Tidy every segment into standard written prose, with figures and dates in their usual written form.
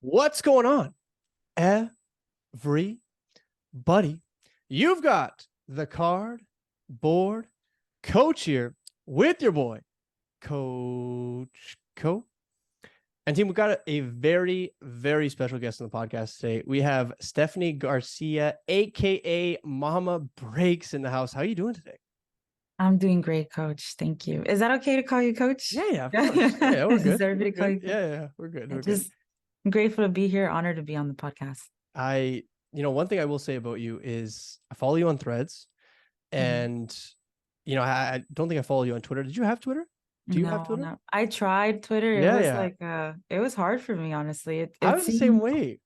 What's going on, everybody? You've got the card board coach here with your boy, Coach Co. And team, we've got a very, very special guest on the podcast today. We have Stephanie Garcia, aka Mama Breaks, in the house. How are you doing today? I'm doing great, Coach. Thank you. Is that okay to call you Coach? Yeah, of course. Yeah, we're Does good. We're everybody call good. you Coach? Yeah, we're good. I We're good. just I'm grateful to be here. Honored to be on the podcast. I, one thing I will say about you is I follow you on Threads, Mhm. and I don't think I follow you on Twitter. Did you have Twitter? Do you have No, Twitter? no. I tried Twitter. It Yeah, was yeah. like it was hard for me, honestly. It I it was the same seemed way.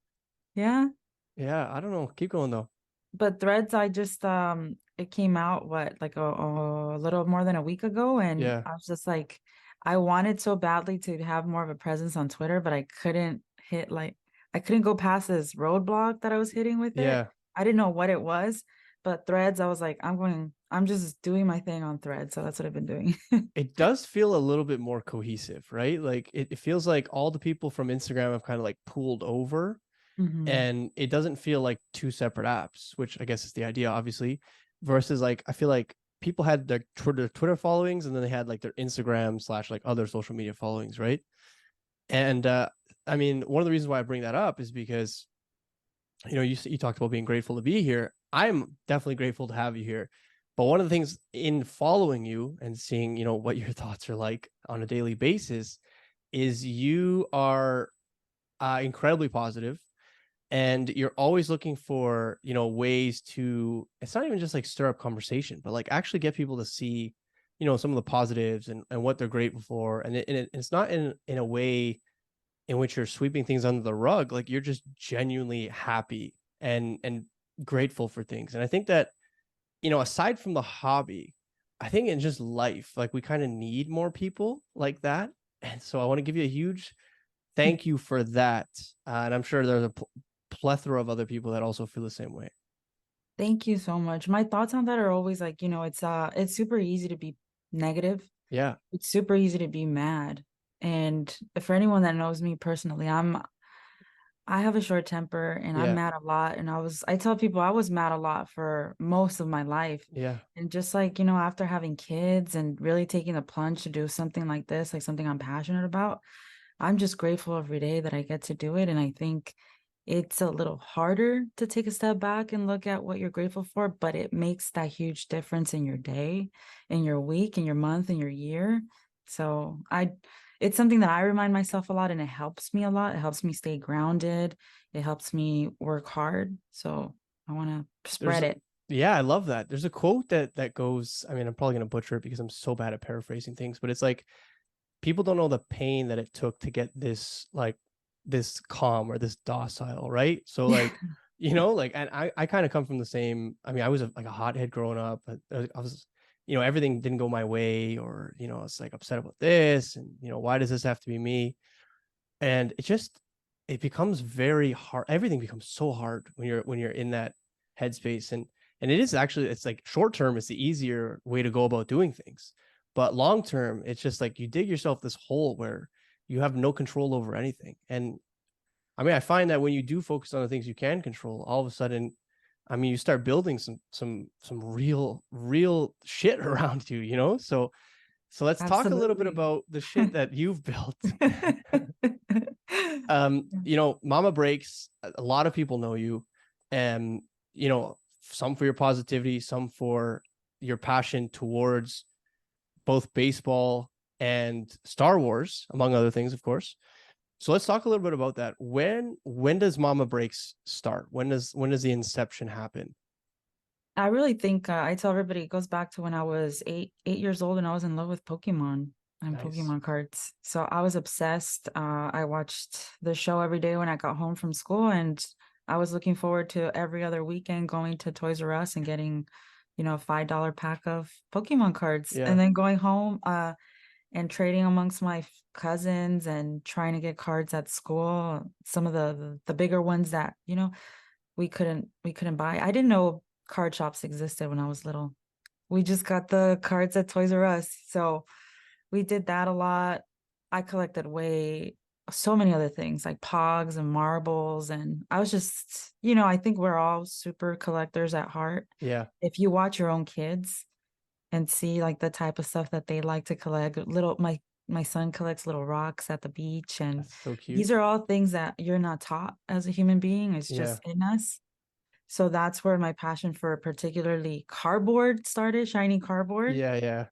yeah. Yeah, I don't know. Keep going though. But Threads, I just it came out what like a little more than a week ago, and Yeah, I was just like I wanted so badly to have more of a presence on Twitter, but I couldn't go past this roadblock that I was hitting with it. yeah. I didn't know what it was, but Threads, I was like, I'm just doing my thing on Threads, so that's what I've been doing. It does feel a little bit more cohesive, right? Like it feels like all the people from Instagram have kind of like pooled over, Hmm. and it doesn't feel like two separate apps, which I guess is the idea, obviously. Versus like I feel like people had their Twitter followings, and then they had like their Instagram slash like other social media followings, right? And I mean, one of the reasons why I bring that up is because you talked about being grateful to be here. I'm definitely grateful to have you here. But one of the things in following you and seeing, what your thoughts are like on a daily basis is you are incredibly positive, and you're always looking for, ways to, it's not even just like stir up conversation, but like actually get people to see, some of the positives and what they're grateful for. It's not in a way in which you're sweeping things under the rug. Like you're just genuinely happy and grateful for things. And I think that, aside from the hobby, I think in just life, like we kind of need more people like that. And so I want to give you a huge thank you for that. And I'm sure there's a plethora of other people that also feel the same way. Thank you so much. My thoughts on that are always like, it's super easy to be negative. Yeah. It's super easy to be mad. And for anyone that knows me personally, I have a short temper and I'm Yeah. mad a lot. And I tell people I was mad a lot for most of my life. Yeah. And just like, after having kids and really taking the plunge to do something like this, like something I'm passionate about, I'm just grateful every day that I get to do it. And I think it's a little harder to take a step back and look at what you're grateful for, but it makes that huge difference in your day, in your week, in your month, in your year. So it's something that I remind myself a lot and it helps me a lot. It helps me stay grounded. It helps me work hard. So I want to There's spread it. Yeah, I love that. There's a quote that goes, I mean, I'm probably gonna butcher it because I'm so bad at paraphrasing things, but it's like people don't know the pain that it took to get this calm or this docile, right? So like, like, and I kind of come from the same. I mean, I was like a hothead growing up. I was, everything didn't go my way, or I was like upset about this, and why does this have to be me? And it becomes very hard. Everything becomes so hard when you're in that headspace, and it is actually, it's like short term, it's the easier way to go about doing things, but long term, it's just like you dig yourself this hole where you have no control over anything. And I mean, I find that when you do focus on the things you can control, all of a sudden, I mean, you start building some real shit around you, so let's talk a little bit Absolutely. about the shit that you've built. Mama Breaks, a lot of people know you, and some for your positivity, some for your passion towards both baseball and Star Wars, among other things, of course. So let's talk a little bit about that. When does Mama Breaks start? When does the inception happen? I really think I tell everybody it goes back to when I was eight years old and I was in love with Pokemon and Nice. Pokemon cards. So I was obsessed. I watched the show every day when I got home from school, and I was looking forward to every other weekend going to Toys R Us and getting, a $5 pack of Pokemon cards, and Yeah. then going home and trading amongst my cousins and trying to get cards at school. Some of the bigger ones that we couldn't buy. I didn't know card shops existed when I was little. We just got the cards at Toys R Us. So we did that a lot. I collected way. so many other things like pogs and marbles. And I was just, I think we're all super collectors at heart. Yeah, If you watch your own kids and see like the type of stuff that they like to collect, my son collects little rocks at the beach, and that's so cute. these are all things that you're not taught as a human being. It's Yeah, just in us. So that's where my passion for particularly cardboard started, shiny cardboard. yeah, yeah.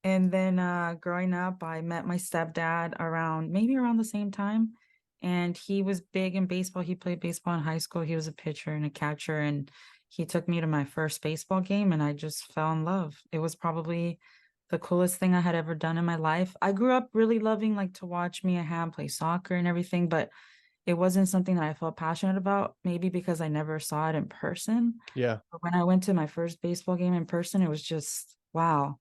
And then growing up, I met my stepdad around maybe around the same time. And he was big in baseball. He played baseball in high school. He was a pitcher and a catcher. And he took me to my first baseball game, and I just fell in love. It was probably the coolest thing I had ever done in my life. I grew up really loving like to watch Mia Hamm play soccer and everything, but it wasn't something that I felt passionate about, maybe because I never saw it in person. Yeah. But when I went to my first baseball game in person, it was just wow.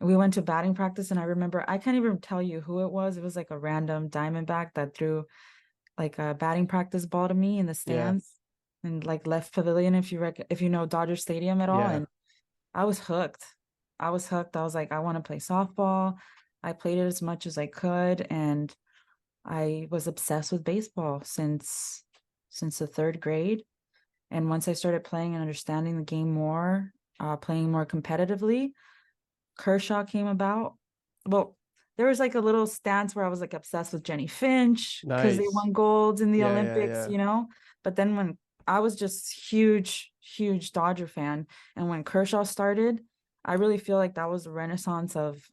We went to batting practice, and I remember I can't even tell you who it was. It was like a random Diamondback that threw like a batting practice ball to me in the Yeah. stands and like left pavilion, if you know Dodger Stadium at all. Yeah. And I was hooked. I was hooked. I was like, I want to play softball. I played it as much as I could, and I was obsessed with baseball since the third grade. And once I started playing and understanding the game more, playing more competitively, Kershaw came about. Well, there was like a little stance where I was like obsessed with Jenny Finch because they Nice. won golds in the Yeah, yeah, Olympics, yeah. But then when I was just huge, huge Dodger fan, and when Kershaw started, I really feel like that was the renaissance of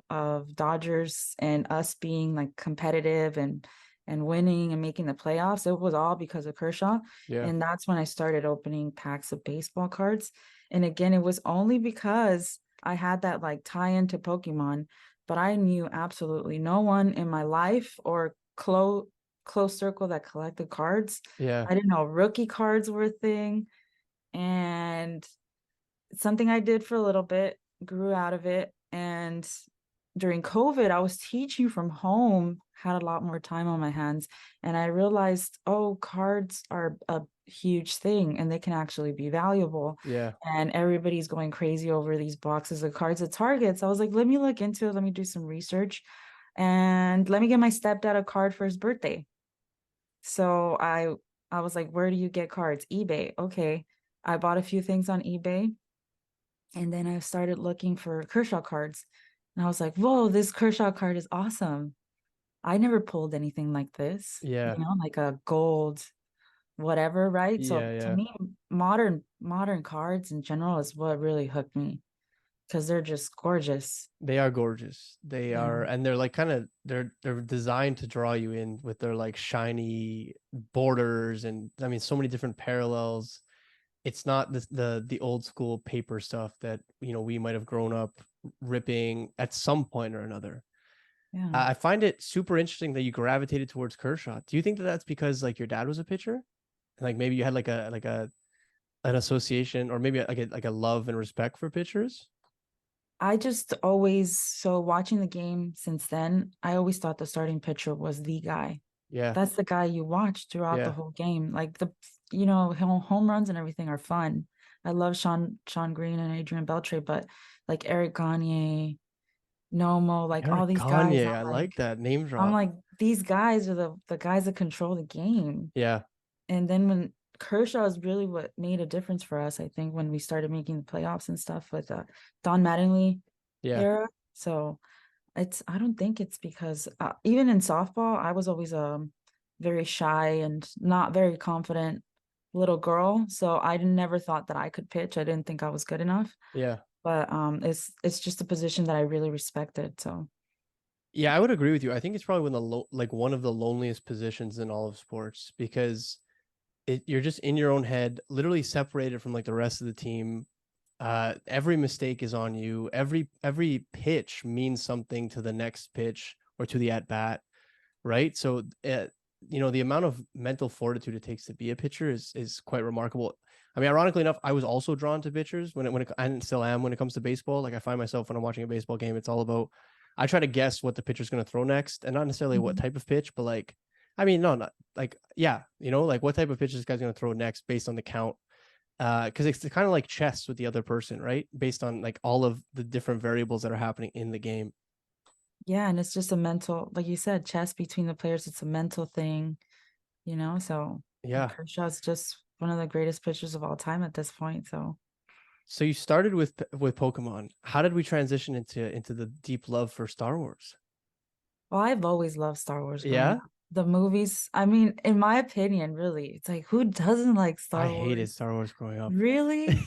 Dodgers and us being like competitive and winning and making the playoffs. It was all because of Kershaw. Yeah. And that's when I started opening packs of baseball cards. And again, it was only because I had that like tie into Pokemon, but I knew absolutely no one in my life or close circle that collected cards. Yeah. I didn't know rookie cards were a thing. And something I did for a little bit, grew out of it. And during COVID, I was teaching from home, had a lot more time on my hands. And I realized, oh, cards are a huge thing and they can actually be valuable. Yeah. And everybody's going crazy over these boxes of cards at Target. So I was like, let me look into it. Let me do some research. And let me get my stepdad a card for his birthday. So I was like, where do you get cards? eBay. Okay. I bought a few things on eBay, and then I started looking for Kershaw cards. And I was like, whoa, this Kershaw card is awesome. I never pulled anything like this, Yeah. like a gold, whatever, right? Yeah. So to Yeah. me, modern cards in general is what really hooked me because they're just gorgeous. They are gorgeous. They Yeah. are, and they're like kind of they're designed to draw you in with their like shiny borders, and I mean so many different parallels. It's not the old school paper stuff that we might have grown up ripping at some point or another. Yeah. I find it super interesting that you gravitated towards Kershaw. Do you think that that's because like your dad was a pitcher, and like maybe you had like a an association or maybe like a love and respect for pitchers? I just always, so watching the game since then, I always thought the starting pitcher was the guy. Yeah, That's the guy you watch throughout the yeah. whole game. Like home runs and everything are fun. I love Sean Green and Adrian Beltre, but like Eric Gagne, Nomo, like all Eric these guys, Gagne, I like that name I'm drop. like these guys are the guys that control the game. Yeah, And then when Kershaw is really what made a difference for us, I think, when we started making the playoffs and stuff with Don Mattingly yeah, era. So I don't think it's because even in softball, I was always a very shy and not very confident little girl. So I never thought that I could pitch. I didn't think I was good enough. yeah. But it's just a position that I really respected. So Yeah, I would agree with you. I think it's probably like one of the loneliest positions in all of sports because you're just in your own head, literally separated from like the rest of the team. Every mistake is on you. Every pitch means something to the next pitch or to the at bat, right? So, the amount of mental fortitude it takes to be a pitcher is quite remarkable. I mean, ironically enough, I was also drawn to pitchers when it and still am when it comes to baseball. Like I find myself when I'm watching a baseball game, it's all about I try to guess what the pitcher's going to throw next, and not necessarily what mhm. type of pitch, but like, I mean, no, not like, yeah, like what type of pitch this guy's going to throw next based on the count. Because it's kind of like chess with the other person, right? Based on like all of the different variables that are happening in the game. Yeah, and it's just a mental, like you said, chess between the players. It's a mental thing, you know. So Yeah. Kershaw's just one of the greatest pitchers of all time at this point. So, So you started with Pokemon. How did we transition into the deep love for Star Wars? well, I've always loved Star Wars growing Yeah, up. The movies, I mean, in my opinion, really, it's like who doesn't like I Star hated Wars? Star Wars growing up. Really?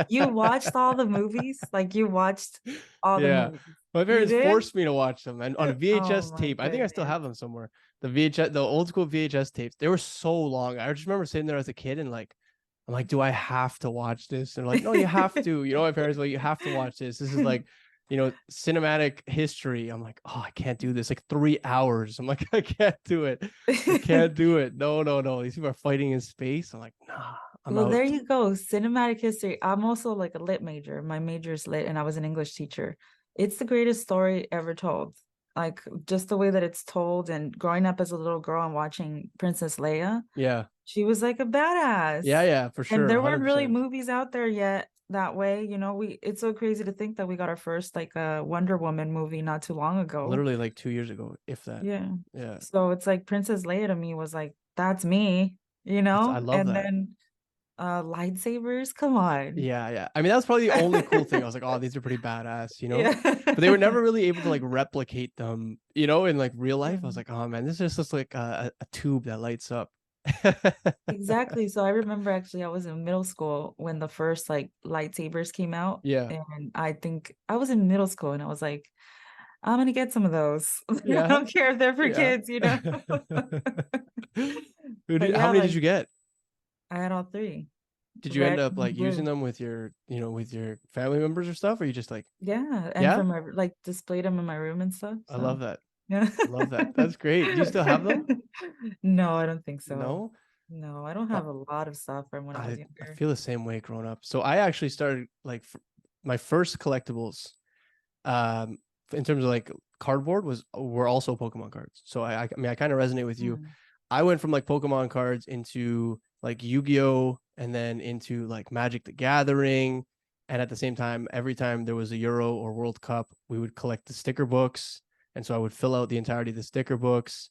You watched all the movies? Like you watched all the Yeah. movies. My You parents did? forced me to watch them and on a Oh VHS my tape. I think I still goodness. have them somewhere. The VHS, the old school VHS tapes. They were so long. I just remember sitting there as a kid and like, I'm like, do I have to watch this? And they're like, no, you have to. You know, my parents were like, you have to watch this. This is like, cinematic history. I'm like, oh, I can't do this. Like 3 hours. I'm like, I can't do it. I can't do it. No, no, no. These people are fighting in space. I'm like, nah, I'm Well, there out. you go. Cinematic history. I'm also like a lit major. My major is lit, and I was an English teacher. It's the greatest story ever told. Like just the way that it's told, and growing up as a little girl and watching Princess Leia, Yeah. she was like a Yeah, badass. yeah, for And sure. there weren't really 100%. movies out there yet that way. You know, we it's so crazy to think that we got our first like Wonder Woman movie not too long ago. Literally like 2 years ago, if that. Yeah. Yeah. So it's like Princess Leia to me was like, that's me, you I know? love And that. then lightsabers, come on. Yeah, yeah. I mean, that was probably the only cool thing. I was like, oh, these are pretty badass, you know? Yeah. But they were never really able to like replicate them, in like real life. I was Mhm. like, oh man, this is just like a tube that lights up. Exactly. So I remember actually I was in middle school when the first like lightsabers came out. Yeah. And I think I was in middle school and I was like, I'm gonna get some of those. I Yeah. don't care if they're for Yeah. kids, you know. But How yeah, many did like you get? I had all three. Did you end Red, up green, like using blue. them with your family members or stuff? Or you just like, Yeah. And yeah? for my like displayed them in my room and stuff. I So love that. yeah. I love that. That's great. Do you still have them? No, I don't think so. No? No, I don't Uh, have a lot of stuff from when I was I younger. feel the same way growing up. So I actually started like my first collectibles, um, in terms of like cardboard were also Pokemon cards. So I mean I kind of resonate with you. Mm. I went from like Pokemon cards into like Yu-Gi-Oh, and then into like Magic the Gathering. And at the same time, every time there was a Euro or World Cup, we would collect the sticker books. And so I would fill out the entirety of the sticker books.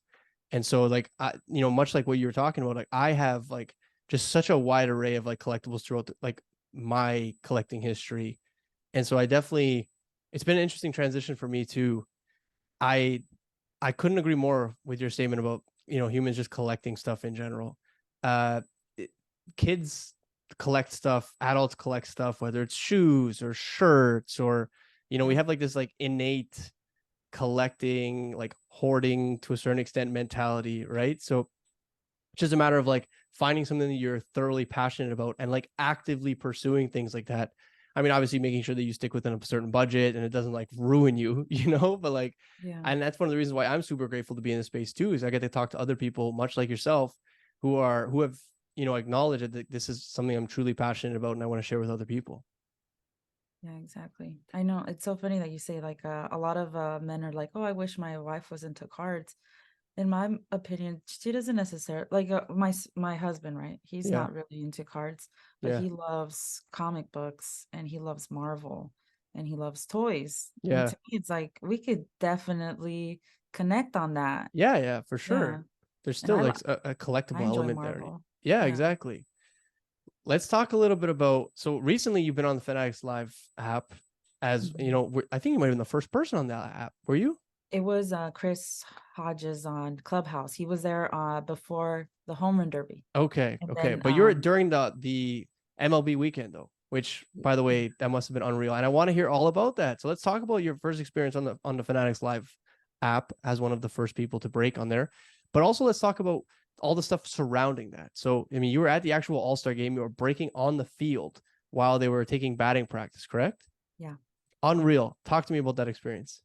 And so like much like what you were talking about, like I have like just such a wide array of like collectibles throughout like my collecting history. And so I definitely it's been an interesting transition for me too. I I couldn't agree more with your statement about humans just collecting stuff in general. Uh, it, Kids collect stuff, adults collect stuff, whether it's shoes or shirts or we Yeah. have like this like innate collecting, like hoarding to a certain extent mentality, right? So it's just a matter of like finding something that you're thoroughly passionate about and like actively pursuing things like that. I mean, obviously making sure that you stick within a certain budget and it doesn't like ruin you, but like, Yeah. and that's one of the reasons why I'm super grateful to be in this space too, is I get to talk to other people much like yourself who have, acknowledged that this is something I'm truly passionate about and I want to share with other people. Yeah, exactly. I know it's so funny that you say like a lot of men are like, "Oh, I wish my wife was into cards." In my opinion, she doesn't necessarily like my husband, right? He's Yeah. not really into cards, but Yeah. he loves comic books and he loves Marvel and he loves toys. And Yeah. to me, it's like we could definitely connect on that. Yeah. Yeah. For Yeah. sure. There's And still like a I collectible enjoy element there. Marvel. Yeah, Yeah. exactly. Let's talk a little bit about. So recently, you've been on the Fanatics Live app, as Mhm. I think you might have been the first person on that app. Were you? It was Chris Hodges on Clubhouse. He was there before the home run derby. Okay, And okay, then but you're during the MLB weekend though, which by the yeah. way, that must have been unreal, and I want to hear all about that. So let's talk about your first experience on the Fanatics Live app as one of the first people to break on there, but also let's talk about all the stuff surrounding that. So I mean, you were at the actual All Star game, you were breaking on the field while they were taking batting practice, correct? Yeah. Unreal. Talk to me about that experience.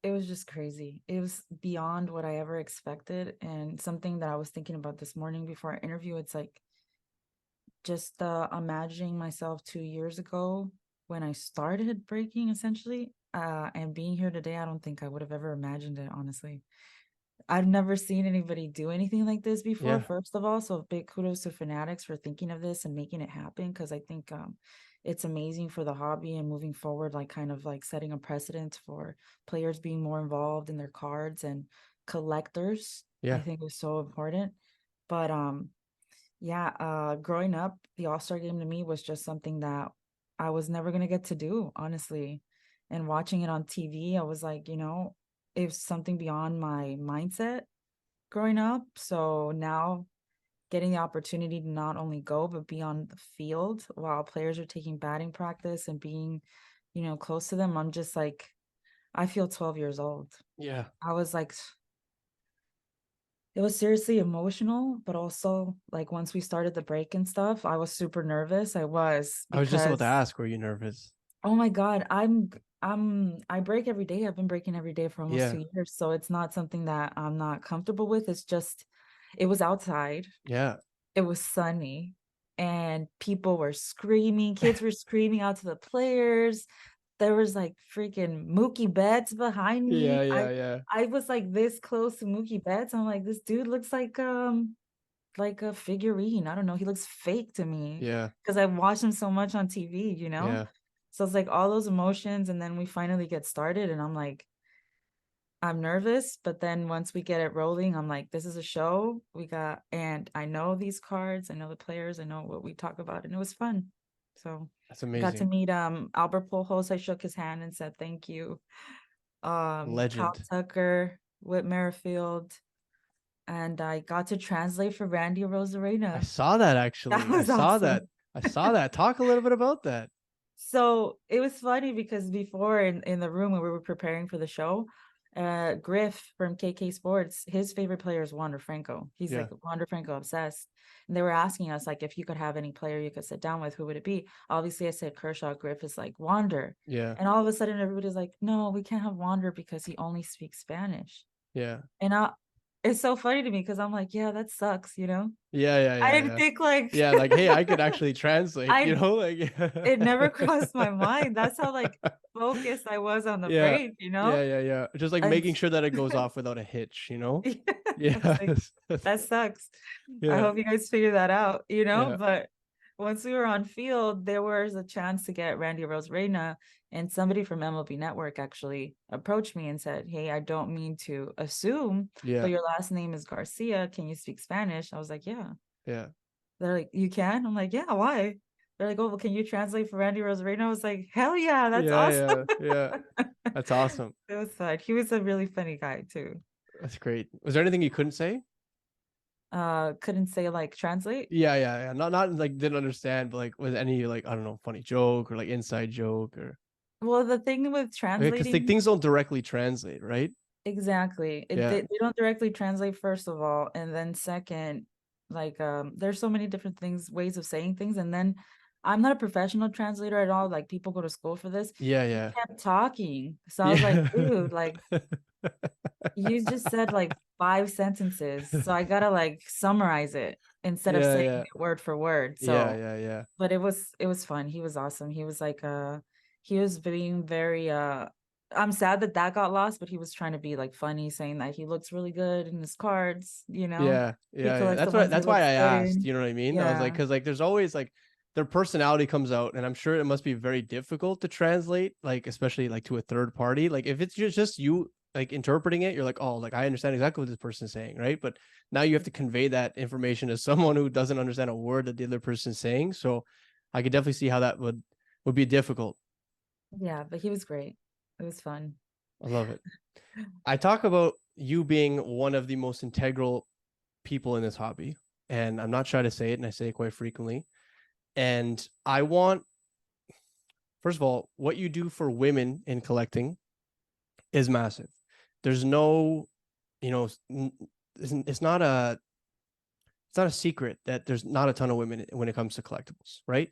It was just crazy. It was beyond what I ever expected, and something that I was thinking about this morning before our interview. It's like just imagining myself 2 years ago when I started breaking, essentially, and being here today. I don't think I would have ever imagined it, honestly. I've never seen anybody do anything like this before, Yeah, first of all. So big kudos to Fanatics for thinking of this and making it happen. Cause I think it's amazing for the hobby and moving forward, like kind of like setting a precedent for players being more involved in their cards and collectors. I Yeah. think is so important. But yeah, growing up, the All-Star game to me was just something that I was never gonna get to do, honestly. And watching it on TV, I was like, it's something beyond my mindset growing up. So now getting the opportunity to not only go but be on the field while players are taking batting practice and being, close to them, I'm just like, I feel 12 years old. Yeah. I was like, it was seriously emotional, but also like once we started the break and stuff, I was super nervous. I was I was just about to because ask, were you nervous? oh my God, I break every day. I've been breaking every day for almost Yeah. 2 years. So it's not something that I'm not comfortable with. It's just it was outside. Yeah. It was sunny and people were screaming. Kids were screaming out to the players. There was like freaking Mookie Betts behind Yeah. me. Yeah. Yeah. I was like this close to Mookie Betts. I'm like, this dude looks like a figurine. I don't know. He looks fake to me Yeah. because I've watched him so much on TV. Yeah. So it's like all those emotions, and then we finally get started, and I'm like, I'm nervous, but then once we get it rolling, I'm like, this is a show. And I know these cards, I know the players, I know what we talk about, and it was fun. So That's I got to amazing. meet Albert Pujols. I shook his hand and said thank you. Kyle Legend. Tucker, Whit Merrifield, and I got to translate for Randy I Rosarena. saw that That actually. I was saw that. awesome. I saw that. Talk a little bit about that. So it was funny because before in the room when we were preparing for the show, Griff from KK Sports, his favorite player is Wander Franco. He's Yeah. like Wander Franco obsessed. And they were asking us like if you could have any player you could sit down with, who would it be? Obviously, I said Kershaw. Griff is like Wander. Yeah. And all of a sudden everybody's like, no, we can't have Wander because he only speaks Spanish. Yeah. And it's so funny to me because I'm like, yeah, that sucks. Yeah. Yeah. I Yeah. didn't Yeah. think like Yeah. Like, hey, I could actually translate, I like it never crossed my mind. That's how like focused I was on the yeah. break. Yeah. Yeah. Yeah. Just like And making sure that it goes off without a hitch. yeah, I was Yeah. like, that sucks. I Yeah. hope you guys figure that out. Yeah. But once we were on field, there was a chance to get Randy Rosarena, and somebody from MLB Network actually approached me and said, hey, I don't mean to assume, but Yeah. your last name is Garcia. Can you speak Spanish? I was like, yeah. Yeah. They're like, you can? I'm like, yeah, why? They're like, oh, well, can you translate for Randy Rosarena? I was like, hell yeah, that's Yeah. awesome. Yeah. Yeah. That's awesome. It was fun. He was a really funny guy too. That's great. Was there anything you couldn't say? Couldn't say like translate. Yeah, yeah, yeah. Not like didn't understand, but like was any like I don't know, funny joke or like inside joke or Well, the thing with because translating, things don't directly translate, right? exactly. Yeah, They don't directly translate, first of all, and then second, like there's so many different things, ways of saying things, and then I'm not a professional translator at all. Like people go to school for this. yeah, He yeah, kept talking. So I was like, yeah, dude, like you just said like 5 sentences. So I gotta like summarize it instead of yeah, saying yeah, it word for word. yeah, So yeah, yeah, but it was fun. He was awesome. He was like he was being very I'm sad that that got lost, but he was trying to be like funny, saying that he looks really good in his cards. yeah, He yeah, yeah. collects the That's what. ones he That's why looks I good asked. in. You know what I mean? I was like, Yeah. because like there's always like their personality comes out, and I'm sure it must be very difficult to translate, like especially like to a third party. Like if it's just you like interpreting it, you're like, oh, like I understand exactly what this person's saying, right? But now you have to convey that information to someone who doesn't understand a word that the other person's saying. So I could definitely see how that would be difficult. Yeah, but he was great. It was fun. I love it. I talk about you being one of the most integral people in this hobby, and I'm not shy to say it, and I say it quite frequently. And I want, first of all, what you do for women in collecting is massive. There's no, you know, it's not a secret that there's not a ton of women when it comes to collectibles, right?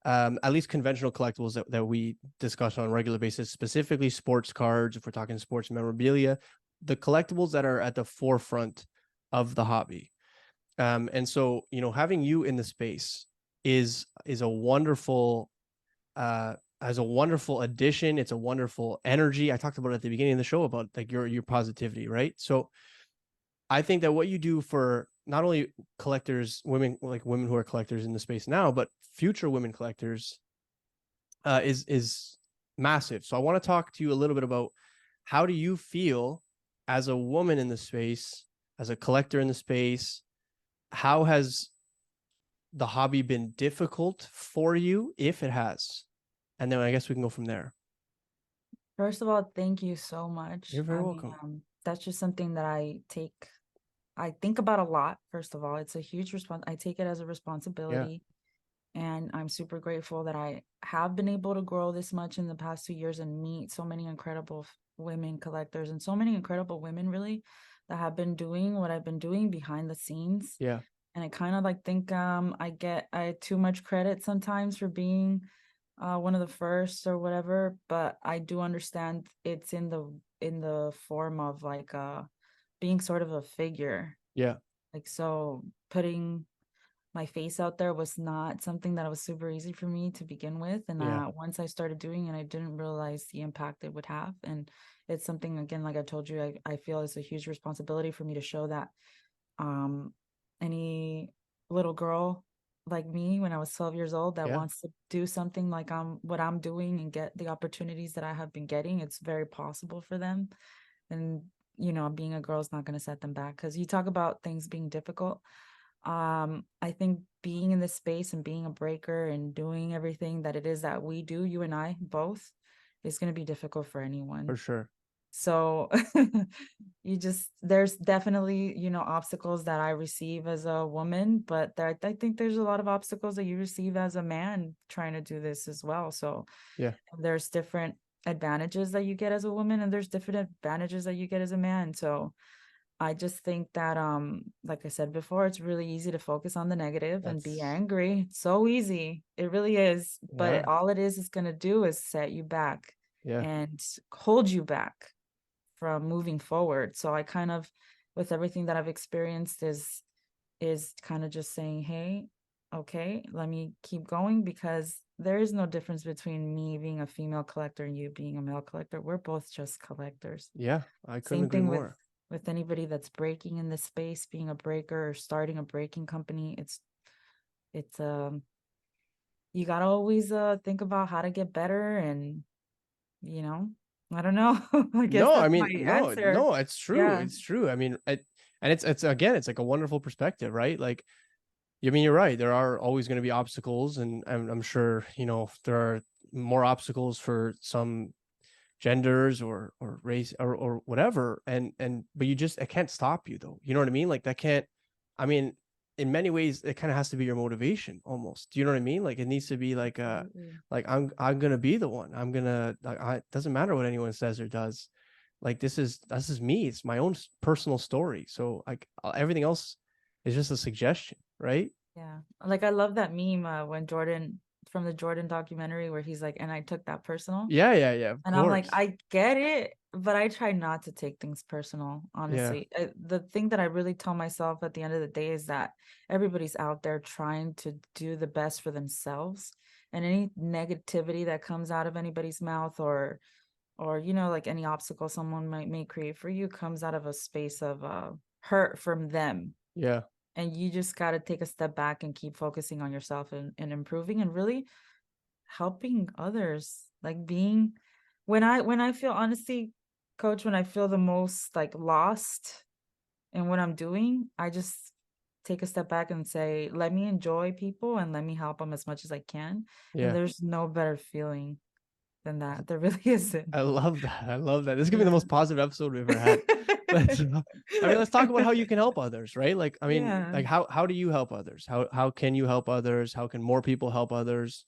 At least conventional collectibles that we discuss on a regular basis, specifically sports cards, if we're talking sports memorabilia, the collectibles that are at the forefront of the hobby. And so, having you in the space is a wonderful as a wonderful addition. It's a wonderful energy. I talked about it at the beginning of the show about like your positivity, right? So I think that what you do for not only collectors, women who are collectors in the space now, but future women collectors is massive. So I want to talk to you a little bit about how do you feel as a woman in the space, as a collector in the space? How has the hobby been difficult for you, if it has? And then I guess we can go from there. First of all, thank you so much. You're very I mean, welcome. that's just something that I think about a lot. First of all, it's a huge I take it as a Yeah, responsibility. And I'm super grateful that I have been able to grow this much in the past 2 years and meet so many incredible women collectors and so many incredible women really that have been doing what I've been doing behind the scenes. yeah, And I kind of like think I too much credit sometimes for being one of the first or whatever, but I do understand it's in the form of like being sort of a figure. yeah, Like so putting my face out there was not something that was super easy for me to begin with. And yeah, once I started doing it, I didn't realize the impact it would have. And it's something, again, like I told you, I feel it's a huge responsibility for me to show that um, any little girl like me when I was 12 years old that yeah. wants to do something like what I'm doing and get the opportunities that I have been getting, it's very possible for them. And, being a girl is not going to set them back because you talk about things being difficult. I think being in this space and being a breaker and doing everything that it is that we do, you and I both, is going to be difficult for anyone. For sure. So there's definitely, obstacles that I receive as a woman, but I think there's a lot of obstacles that you receive as a man trying to do this as well. So Yeah, there's different advantages that you get as a woman and there's different advantages that you get as a man. So I just think that like I said before, it's really easy to focus on the negative and be that's angry. It's so easy. It really is. yeah, But all it is going to do is set you back yeah, and hold you back from moving forward. So I kind of, with everything that I've experienced, is kind of just saying, hey, okay, let me keep going because there is no difference between me being a female collector and you being a male collector. We're both just collectors. yeah. I couldn't Same agree thing more. with anybody that's breaking in this space, being a breaker or starting a breaking company. It's you gotta always think about how to get better and you know, I don't know. I guess No, I that's my mean, no, answer. no, it's true. Yeah. It's true. I mean, and it's again, it's like a wonderful perspective, right? Like, I mean, you're right. There are always going to be obstacles, and I'm sure there are more obstacles for some genders or race or whatever. And but you just it can't stop you though. You know what I mean? Like that can't. I mean, in many ways, it kind of has to be your motivation almost. Do you know what I mean? Like it needs to be Absolutely. like I'm gonna be the one. I'm gonna like it doesn't matter what anyone says or does. Like this is me. It's my own personal story. So like everything else is just a suggestion, right? Yeah. Like I love that meme when Jordan from the Jordan documentary where he's like, and I took that personal. Yeah, yeah, yeah. Of And I'm like, course. I get it, but I try not to take things personal, Yeah, honestly. The thing that I really tell myself at the end of the day is that everybody's out there trying to do the best for themselves. And any negativity that comes out of anybody's mouth or like any obstacle someone may create for you comes out of a space of hurt from them. yeah, And you just got to take a step back and keep focusing on yourself and improving and really helping others, like being when I feel honestly, coach, when I feel the most like lost in what I'm doing, I just take a step back and say, let me enjoy people and let me help them as much as I can. And yeah. there's no better feeling than that. There really isn't. I love that. I love that. This is gonna be the Yeah. most positive episode we've ever had. Let's, I mean, let's talk about how you can help others, right? Like, I mean, Yeah. like how do you help others? How can you help others? How can more people help others?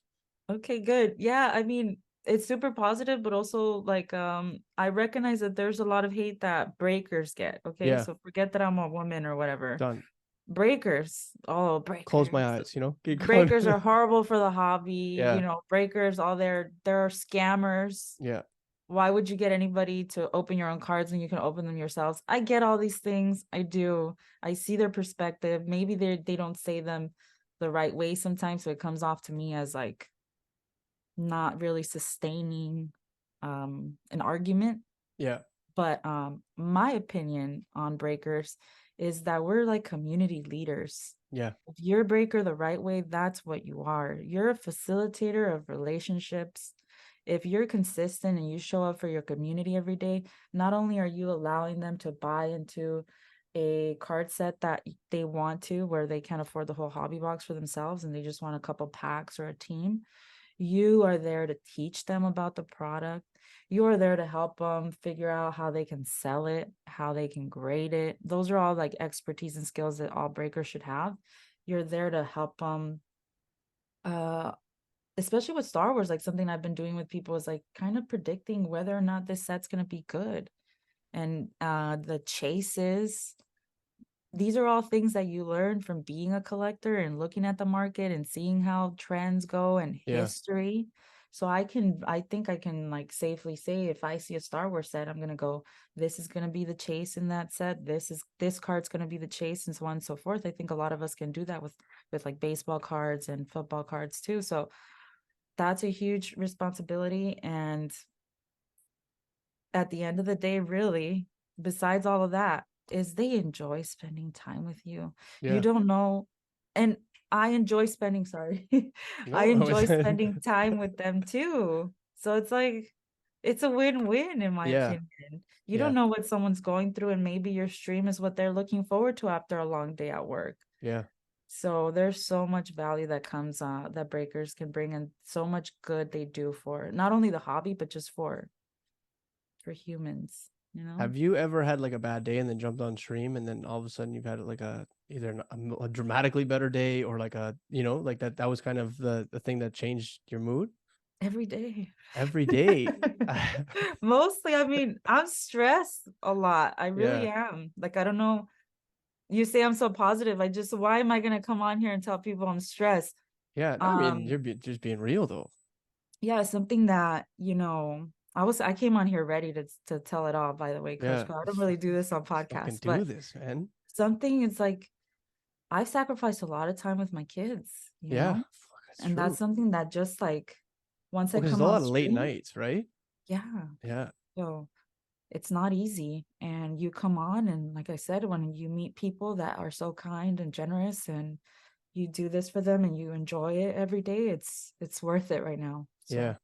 Okay, good. Yeah, I mean, it's super positive, but also like I recognize that there's a lot of hate that breakers get. Okay, Yeah, so forget that I'm a woman or whatever. done. Breakers, oh, Close my breakers. eyes, Keep going. Breakers are horrible for the hobby. Yeah, Breakers, all they're scammers. yeah, Why would you get anybody to open your own cards when you can open them yourselves? I get all these things. I do. I see their perspective. Maybe they don't say them the right way sometimes, so it comes off to me as like not really sustaining an argument. yeah, But my opinion on breakers is that we're like community leaders. Yeah. If you're a breaker the right way, that's what you are. You're a facilitator of relationships. If you're consistent and you show up for your community every day, not only are you allowing them to buy into a card set that they want to, where they can't afford the whole hobby box for themselves and they just want a couple packs or a team, you are there to teach them about the product. You are there to help them figure out how they can sell it, how they can grade it. Those are all like expertise and skills that all breakers should have. You're there to help them, uh, especially with Star Wars. Like something I've been doing with people is like kind of predicting whether or not this set's going to be good. And the chases, these are all things that you learn from being a collector and looking at the market and seeing how trends go and Yeah. history. So I think I can like safely say if I see a Star Wars set, I'm gonna go, this is gonna be the chase in that set. This card's gonna be the chase and so on and so forth. I think a lot of us can do that with like baseball cards and football cards too. So that's a huge responsibility. And at the end of the day, really, besides all of that, is they enjoy spending time with you. You Yeah. don't know, and I enjoy spending, sorry, I No, enjoy spending time with them too. So it's like, it's a win-win in my yeah. opinion. You Yeah. don't know what someone's going through, and maybe your stream is what they're looking forward to after a long day at work. Yeah. So there's so much value that comes that breakers can bring, and so much good they do for not only the hobby, but just for humans, you know? Have you ever had like a bad day and then jumped on stream and then all of a sudden you've had like a either a dramatically better day or like a, like that was kind of the thing that changed your mood Every day. every day? Mostly, I mean, I'm stressed a lot. I really Yeah. am. Like, I don't know. You say I'm so positive. Why am I gonna come on here and tell people I'm stressed? Yeah. I mean, Um, just being real though. yeah, something that, I came on here ready to tell it all, by the way, Coach Yeah. Carl. I don't really do this on Let's fucking podcasts, do but this, man. something is like I've sacrificed a lot of time with my kids, Yeah. Fuck, that's and that's true. something that just like once Well, I because there's come a on lot of late stream, nights, right? yeah. Yeah. So it's not easy. And you come on, and like I said, when you meet people that are so kind and generous and you do this for them and you enjoy it every day, it's worth it right now. So Yeah.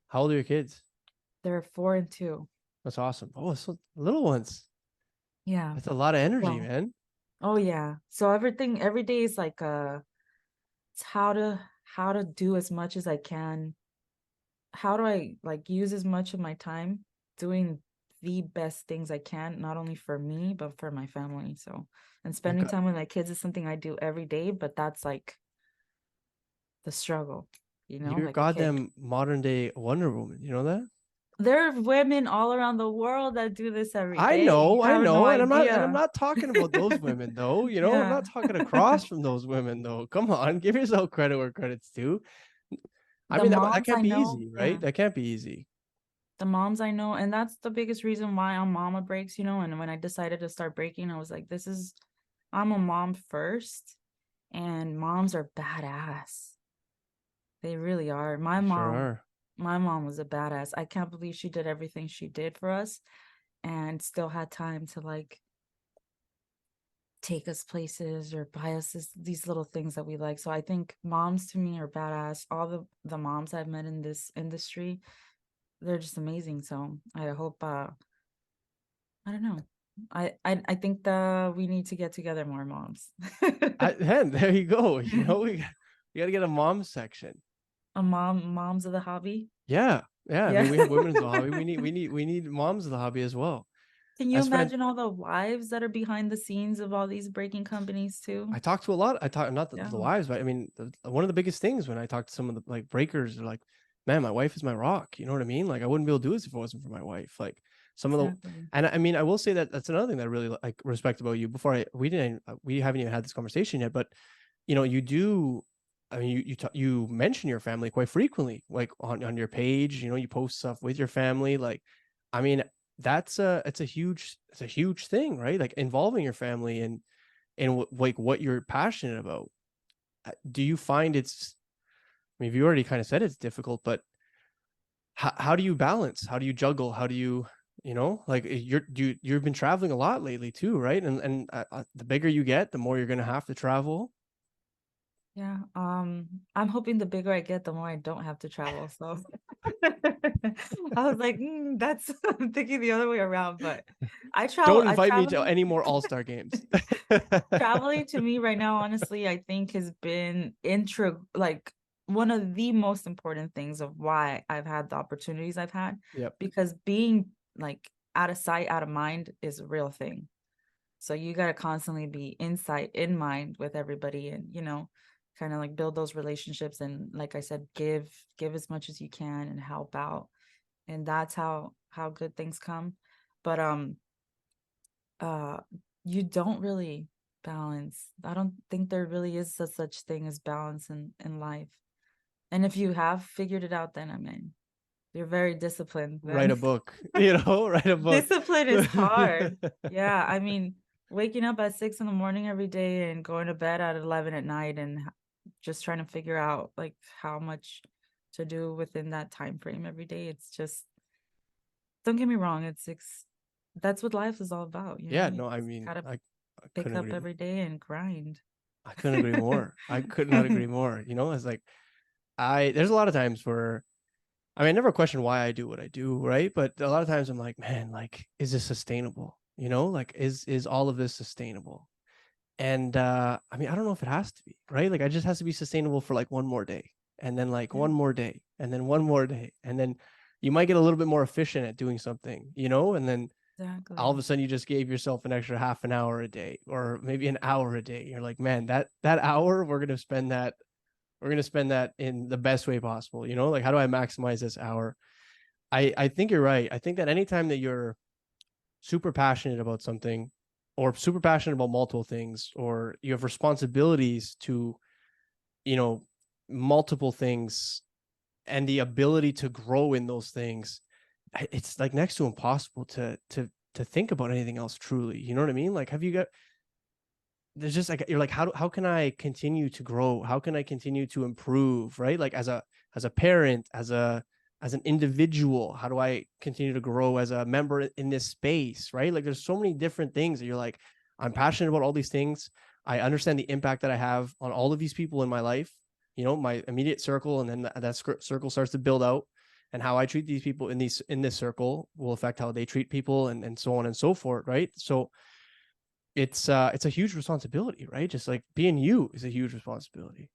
How old are your kids? they're 4 and 2. That's awesome. Oh, so little ones. Yeah. That's a lot of energy, So man. oh yeah. So every day is like it's how to do as much as I can. How do I like use as much of my time doing the best things I can, not only for me, but for my family. So, and You're spending time with my kids is something I do every day, but that's like the struggle, you're like, okay, goddamn modern day Wonder Woman. You know that? there are women all around the world that do this every I day. You know, I have no know, and I'm idea. not talking about those women though. I'm Yeah. not talking across from those women though. Come on, give yourself credit where credit's due. I The mean, that moms can't I be know, easy, right? yeah. That can't be easy. The moms I know, and that's the biggest reason why I'm mama breaks, and when I decided to start breaking, I was like, I'm a mom first. And moms are badass. They really are. They sure are. My mom was a badass. I can't believe she did everything she did for us and still had time to like take us places or buy us these little things that we like. So I think moms to me are badass. All the moms I've met in this industry, they're just amazing. So I hope I don't know. I think we need to get together more moms. There you go. We got to get a mom section. Moms of the hobby. Yeah, yeah. I Yeah. mean, we have women's hobby. We need moms of the hobby as well. Can I you spent imagine all the wives that are behind the scenes of all these breaking companies I too? talked to a lot. I talk not Yeah, the wives, but I mean, one of the biggest things when I talk to some of the like breakers, they're like, "Man, my wife is my rock." You know what I mean? Like, I wouldn't be able to do this if it wasn't for my wife. Like, some of the, exactly. and I mean, I will say that that's another thing that I really like respect about you. We haven't even had this conversation yet, but you do. I mean, you mention your family quite frequently, like on your page. You post stuff with your family. Like, I mean, it's a huge thing, right? Like involving your family and like what you're passionate about. Do you find I mean, you already kind of said it's difficult, but how do you balance? How do you juggle? How do you You know, like you've been traveling a lot lately too, right? And the bigger you get, the more you're gonna have to travel. Yeah, I'm hoping the bigger I get, the more I don't have to travel, so I was like, that's I'm thinking the other way around, but Don't I invite me to traveling any more All-Star games. traveling to me right now, honestly, I think has been like one of the most important things of why I've had the opportunities I've had, Yep. because being like out of sight, out of mind is a real thing. So you got to constantly be in mind with everybody, and kind of like build those relationships, and like I said, give as much as you can and help out. And that's how good things come. But uh you don't really balance. I don't think there really is a such thing as balance in life. And if you have figured it out, then I mean, you're very disciplined Write a then. book, you know, write a book. Discipline is hard. Yeah, I mean, waking up at 6 in the morning every day and going to bed at 11 at night, and just trying to figure out like how much to do within that time frame every day. It's just, don't get me wrong, that's what life is all about, Yeah, You no, I just mean, gotta I pick couldn't up agree more. every day and grind. I couldn't agree more. I could not agree more. You know, it's like there's a lot of times where I mean, I never question why I do what I do, right? But a lot of times I'm like, man, like, is this sustainable? You know, like is all of this sustainable? And I mean, I don't know if it has to be, right? Like, I just has to be sustainable for like one more day, and then like Yeah, one more day, and then one more day, and then you might get a little bit more efficient at doing something, you know, and then all of exactly. a sudden you just gave yourself an extra half an hour a day, or maybe an hour a day. You're like, man, that hour we're gonna spend that in the best way possible, you know, like how do I maximize this hour? I think you're right. I think that anytime that you're super passionate about something, or super passionate about multiple things, or you have responsibilities to, you know, multiple things, and the ability to grow in those things, it's like next to impossible to think about anything else truly. You know what I mean? Like, have you got there's just like you're like how can I continue to grow? How can I continue to improve? Right? Like as a parent, as an individual, how do I continue to grow as a member in this space? Right? Like there's so many different things that you're like, I'm passionate about all these things. I understand the impact that I have on all of these people in my life, you know, my immediate circle, and then that circle starts to build out. And how I treat these people in this circle will affect how they treat people, and so on and so forth. Right. So it's a huge responsibility, right? Just like being you is a huge responsibility.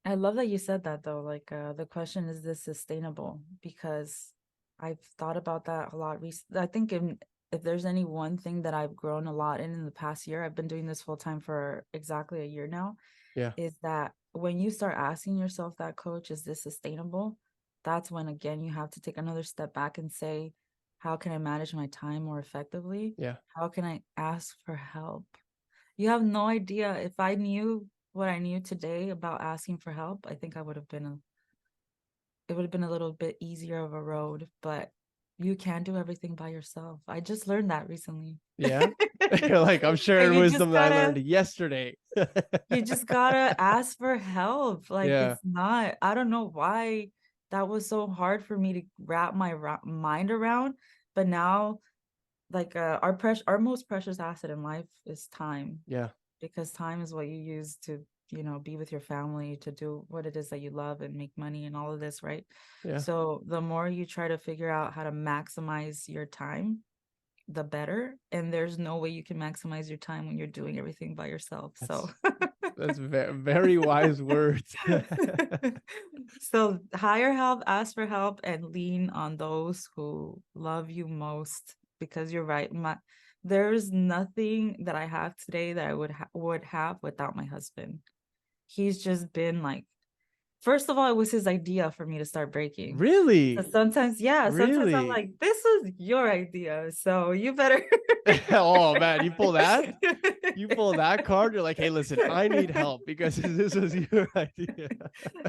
I love that you said that though. Like, the question is this sustainable? Because I've thought about that a lot recently. I think if there's any one thing that I've grown a lot in the past year, I've been doing this full time for exactly a year now, Yeah. is that when you start asking yourself that, coach, is this sustainable? That's when again you have to take another step back and say, how can I manage my time more effectively? Yeah. How can I ask for help? You have no idea. If I knew what I knew today about asking for help, I think it would have been a little bit easier of a road, but you can't do everything by yourself. I just learned that recently. Yeah. You're like, I'm And sharing wisdom that I learned yesterday. you just gotta ask for help. Like, Yeah. it's not, I don't know why that was so hard for me to wrap my mind around, but now, like, our most precious asset in life is time, Yeah. because time is what you use to, be with your family, to do what it is that you love and make money and all of this, right? Yeah. So the more you try to figure out how to maximize your time, the better. And there's no way you can maximize your time when you're doing everything by yourself. So That's very, very wise words. so hire help, ask for help, and lean on those who love you most. Because you're right, there's nothing that I have today that I would have without my husband. He's just been like, first of all, it was his idea for me to start breaking. So Really? sometimes, yeah, sometimes I'm Really? like, this was your idea, so you better. Oh man, you pull that? You pull that card, you're like, hey, listen, I need help because this was your idea.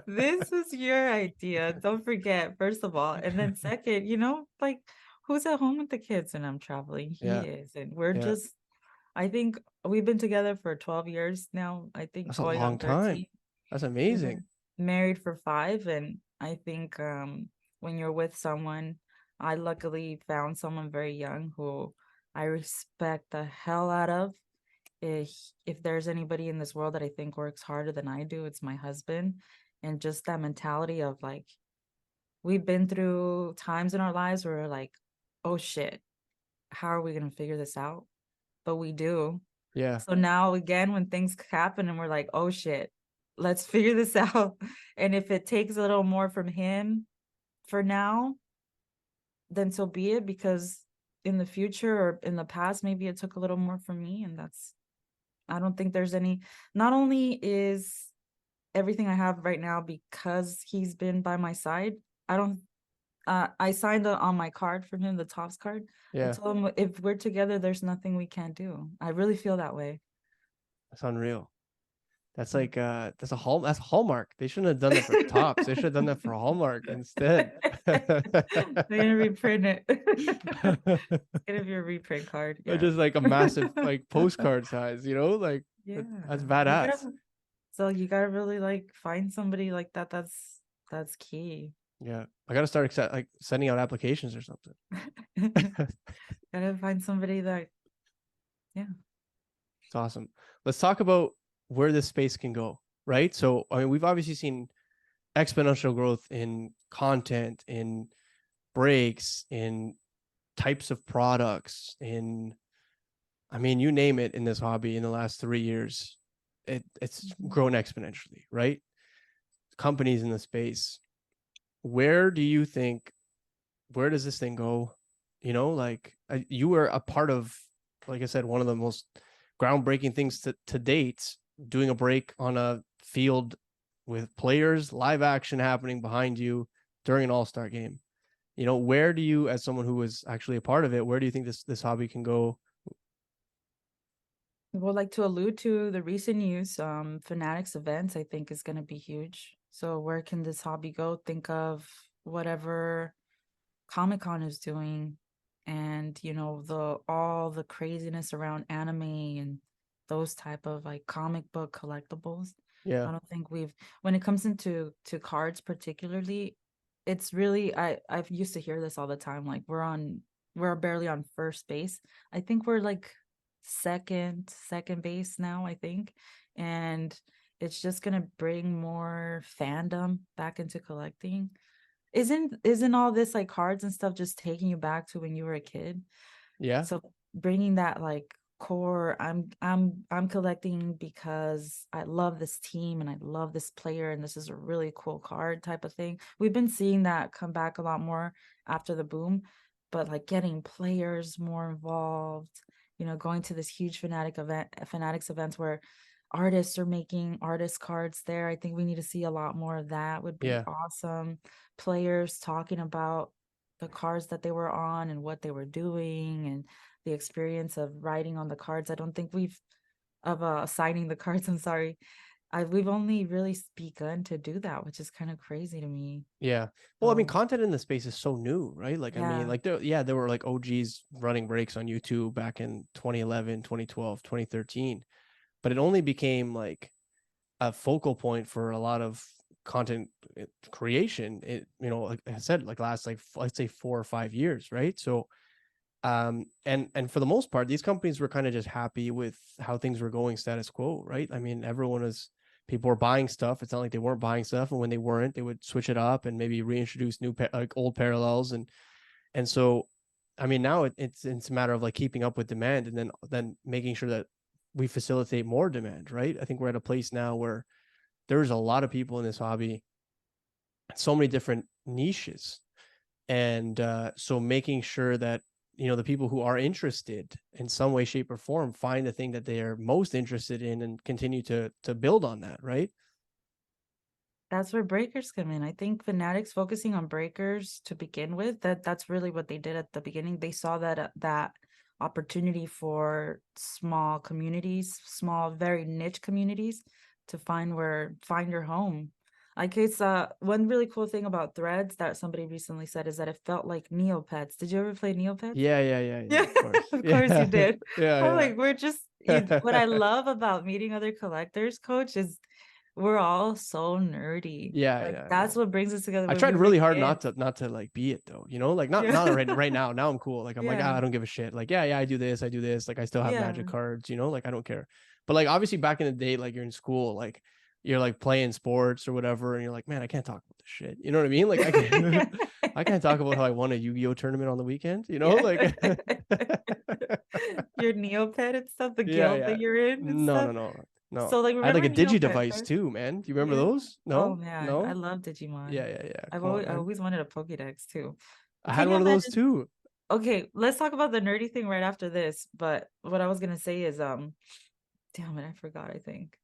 This is your idea. Don't forget, first of all. And then second, like, who's at home with the kids when I'm traveling? He Yeah. is. And we're Yeah. just, I think we've been together for 12 years now. I think That's a going long on time. 13. That's We've amazing. been married for 5. And I think when you're with someone, I luckily found someone very young who I respect the hell out of. If there's anybody in this world that I think works harder than I do, it's my husband. And just that mentality of like, we've been through times in our lives where we're like, oh shit, how are we going to figure this out? But we do. Yeah. So now again, when things happen and we're like, oh shit, let's figure this out. And if it takes a little more from him for now, then so be it, because in the future or in the past, maybe it took a little more from me. And I don't think there's any, not only is everything I have right now because he's been by my side. I don't, I signed on my card from him, the Tops card. I Yeah. told him if we're together, there's nothing we can't do. I really feel that way. That's unreal. That's like that's a hallmark. They shouldn't have done that for tops. They should have done that for Hallmark instead. They're gonna reprint it. It's gonna be a reprint card. Or Yeah. just like a massive like postcard size, like Yeah. that's You badass. gotta, so you gotta really like find somebody like that. That's key. Yeah. I gotta start like sending out applications or something. Gotta find somebody that, yeah. It's awesome. Let's talk about where this space can go, right? So, I mean, we've obviously seen exponential growth in content, in breaks, in types of products, I mean, you name it in this hobby in the last 3 years, it's grown exponentially, right? Companies in the space. Where do you think, where does this thing go? Like you were a part of, like I said, one of the most groundbreaking things to date, doing a break on a field with players, live action happening behind you during an all-star game. Where do you, as someone who was actually a part of it, where do you think this hobby can go? Well, like to allude to the recent news, Fanatics events, I think is going to be huge. So where can this hobby go? Think of whatever Comic-Con is doing, and the all the craziness around anime and those type of like comic book collectibles. Yeah. I don't think when it comes into cards particularly, it's really, I've used to hear this all the time, like we're barely on first base. I think we're like second base now, I think. And it's just gonna bring more fandom back into collecting. Isn't all this like cards and stuff just taking you back to when you were a kid? Yeah. So bringing that like core, I'm collecting because I love this team and I love this player and this is a really cool card type of thing. We've been seeing that come back a lot more after the boom, but like getting players more involved, going to this huge fanatics events where artists are making artist cards there. I think we need to see a lot more of that. Would be Yeah. awesome. Players talking about the cards that they were on and what they were doing and the experience of writing on the cards. I don't think we've of signing the cards. I'm sorry. We've only really begun to do that, which is kind of crazy to me. Yeah. Well, I mean, So content in the space is so new, right? Like, I mean, yeah, like there were like OGs running breaks on YouTube back in 2011, 2012, 2013, but it only became like a focal point for a lot of content creation. Like I said, like last, like, let's say 4 or 5 years, right? So, and for the most part, these companies were kind of just happy with how things were going status quo, right? I mean, people were buying stuff. It's not like they weren't buying stuff, and when they weren't, they would switch it up and maybe reintroduce new like old parallels, and so, I mean, now it's a matter of like keeping up with demand, and then making sure that we facilitate more demand, right? I think we're at a place now where there's a lot of people in this hobby, so many different niches, and so making sure that the people who are interested in some way, shape, or form find the thing that they are most interested in and continue to build on that, right? that's where breakers come in. I think Fanatics focusing on breakers to begin with, that's really what they did at the beginning. They saw that opportunity for small communities, small, very niche communities to find your home. Like it's one really cool thing about threads that somebody recently said is that it felt like Neopets. Did you ever play Neopets? Yeah, yeah, yeah, yeah, Yeah, of course. of course you Yeah. did. I'm Yeah, like, we're just what I yeah. love about meeting other collectors, coach, is we're all so nerdy. Yeah, Like yeah, that's no. what brings us together I when we tried were really hard kids. not to like be it though, you know, like Yeah. not right now. Now I'm cool. Like I'm like, Yeah. I don't give a shit. Like, yeah, I do this, I do this. Like I still have magic Yeah. cards, you know, like I don't care. But like obviously back in the day, like you're in school, like you're like playing sports or whatever, and you're like, man, I can't talk about this shit. You know what I mean? Like I can I can't talk about how I won a Yu-Gi-Oh tournament on the weekend, you know? Yeah. Like Your Neopet and stuff, the yeah, guild yeah. that you're in and No, stuff. no, no, no. So like I had like remember a digi Neopets, device right? too, man. Do you remember Yeah. those? Oh No, man, I no. love Digimon. Yeah. Come on, I man. always wanted a Pokédex too. I had Can you one of those imagine? too. Okay, let's talk about the nerdy thing right after this. But what I was gonna say is, damn it, I forgot, I think.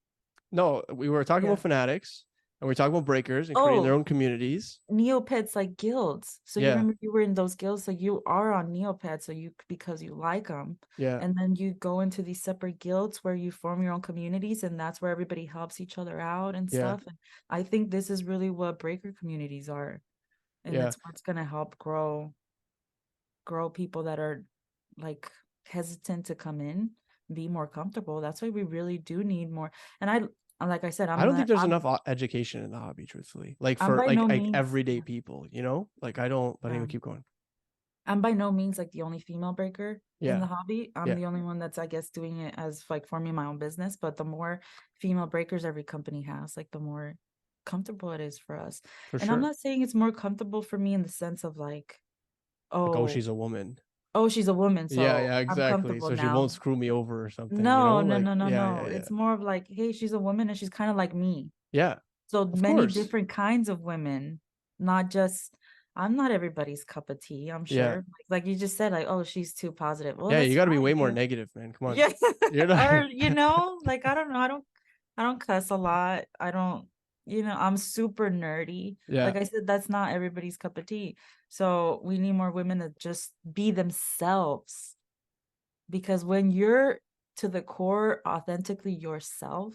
No, we were talking Yeah. about fanatics and we are talking about breakers and creating their Oh, own communities. Neopets like guilds. So you Yeah, remember you were in those guilds, so you are on Neopets, so you because you like them, yeah, and then you go into these separate guilds where you form your own communities, and that's where everybody helps each other out and yeah, stuff. And I think this is really what breaker communities are, and yeah. that's what's gonna help grow people that are like hesitant to come in, be more comfortable. That's why we really do need more. And like I said, I don't think there's enough education in the hobby, truthfully. Like I'm for by no like means. everyday people, you know? Like I don't, but anyway, Yeah. keep going. I'm by no means like the only female breaker in Yeah, the hobby. I'm yeah, the only one that's, I guess, doing it as like forming my own business. But the more female breakers every company has, like the more comfortable it is for us. for And I'm sure. not saying it's more comfortable for me in the sense of like, Like, oh, oh, she's a woman. oh, she's a woman, so Yeah, I'm exactly. comfortable So she won't now. screw me over or something, you No, know? no, Like, no, no, no. yeah. It's more of like, hey, she's a woman and she's kind of like me. Yeah, So of many course. different kinds of women, not just I'm not everybody's cup of tea, I'm Yeah. sure. Like you just said, like, oh, she's too positive. Well, Yeah, you that's got to be fine way more because negative, man. Come on. yeah, You're not. or like I don't know, I don't cuss a lot. I don't, I'm super nerdy. Yeah, Like I said, that's not everybody's cup of tea. So we need more women to just be themselves because when you're to the core authentically yourself,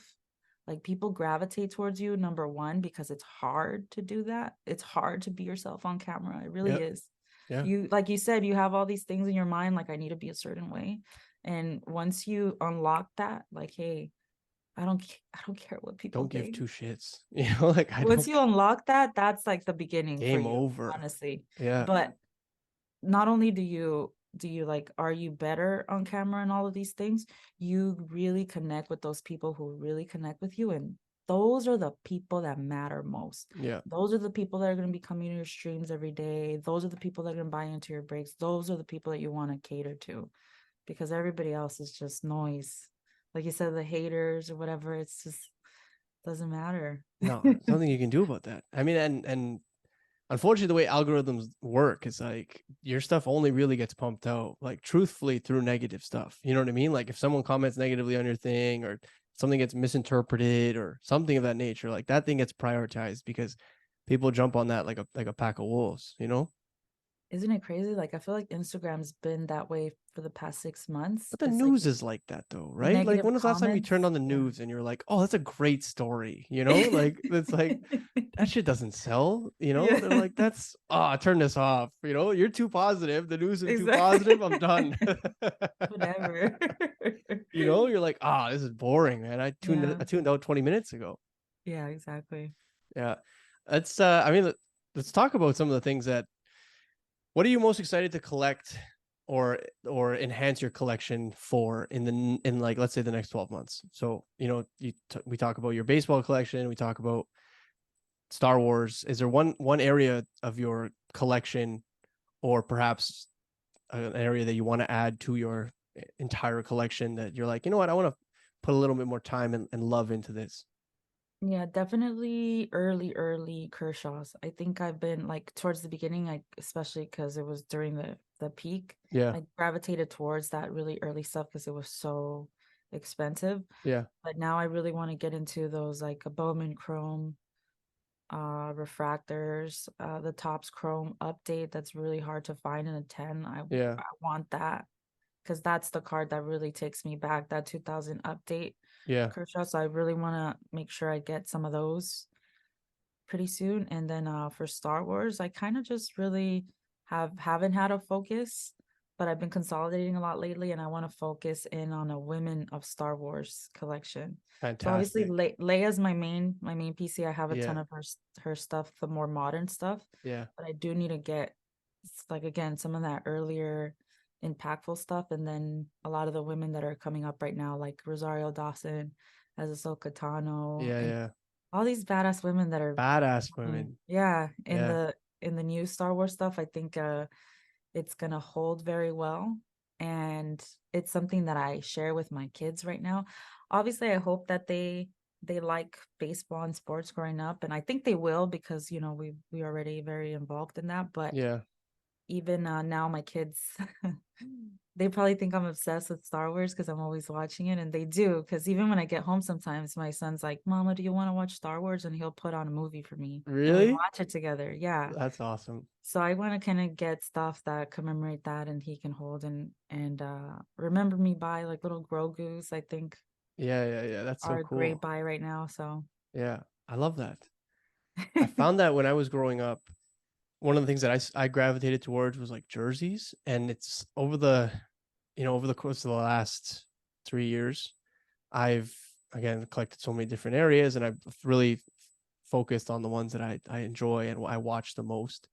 like people gravitate towards you, number one, because it's hard to do that. It's hard to be yourself on camera. It really yeah, is. yeah. You, like you said, you have all these things in your mind, like I need to be a certain way. And once you unlock that, like, hey, I don't care what people Don't give think. two shits. You know, like I Once don't. you unlock that, that's like the beginning for Game you, over. honestly. Yeah, But not only do you like are you better on camera and all of these things, you really connect with those people who really connect with you, and those are the people that matter most. yeah, Those are the people that are going to be coming to your streams every day. Those are the people that are going to buy into your breaks. Those are the people that you want to cater to, because everybody else is just noise. Like you said, the haters or whatever, it's just doesn't matter. no, there's nothing you can do about that. I mean, and unfortunately, the way algorithms work is like your stuff only really gets pumped out, like truthfully, through negative stuff. You know what I mean? Like if someone comments negatively on your thing or something gets misinterpreted or something of that nature, like that thing gets prioritized because people jump on that like a pack of wolves. You know? Isn't it crazy? Like I feel like Instagram's been that way for the past 6 months. But the It's like news is like that though, right? Like negative when was the last time you turned comments. on the Yeah. news and you're like, oh, that's a great story, you know? Like it's like that shit doesn't sell, you know? Yeah. They're like, that's turn this off, you know, you're too positive, the news is too positive, I'm Exactly. done. Whatever. You know, you're like, this is boring, man. Yeah. I tuned out 20 minutes ago. Yeah, exactly. Yeah. That's I mean, let's talk about some of the things that what are you most excited to collect or enhance your collection for in like let's say the next 12 months? So, you know, we talk about your baseball collection, we talk about Star Wars. Is there one area of your collection or perhaps an area that you want to add to your entire collection that you're like, you know what, I want to put a little bit more time and love into this? Yeah, definitely early Kershaw's. I think I've been like towards the beginning, I especially because it was during the peak, Yeah, I gravitated towards that really early stuff because it was so expensive. yeah, But now I really want to get into those like a Bowman Chrome refractors, the Topps Chrome update that's really hard to find in a 10. yeah, I want that because that's the card that really takes me back, that 2000 update yeah, Kershaw. So I really want to make sure I get some of those pretty soon. And then for Star Wars, I kind of just really haven't had a focus. but I've been consolidating a lot lately, and I want to focus in on a Women of Star Wars collection. So obviously, Fantastic. Leia's my main PC. I have a ton Yeah. of her stuff, the more modern stuff, Yeah. but I do need to get like again some of that earlier impactful stuff, and then a lot of the women that are coming up right now, like Rosario Dawson as Ahsoka Tano, Yeah. and Yeah. all these badass women that are Badass women. yeah, Yeah. in the new Star Wars stuff. I think it's gonna hold very well. And it's something that I share with my kids right now. Obviously, I hope that they like baseball and sports growing up, and I think they will because we already very involved in that. But Yeah. even now, my kids they probably think I'm obsessed with Star Wars because I'm always watching it, and they do. Because even when I get home, sometimes my son's like, "Mama, do you want to watch Star Wars?" And he'll put on a movie for me, and we Really? watch it together. Yeah. That's awesome. So I want to kind of get stuff that commemorate that, and he can hold and remember me by like little Grogu's. I think Yeah. Yeah. Yeah. That's so are a great cool. buy right now. So Yeah. I love that. I found that when I was growing up, one of the things that I gravitated towards was like jerseys, and it's over the course of the last 3 years, I've again collected so many different areas, and I've really focused on the ones that I enjoy and I watch the most.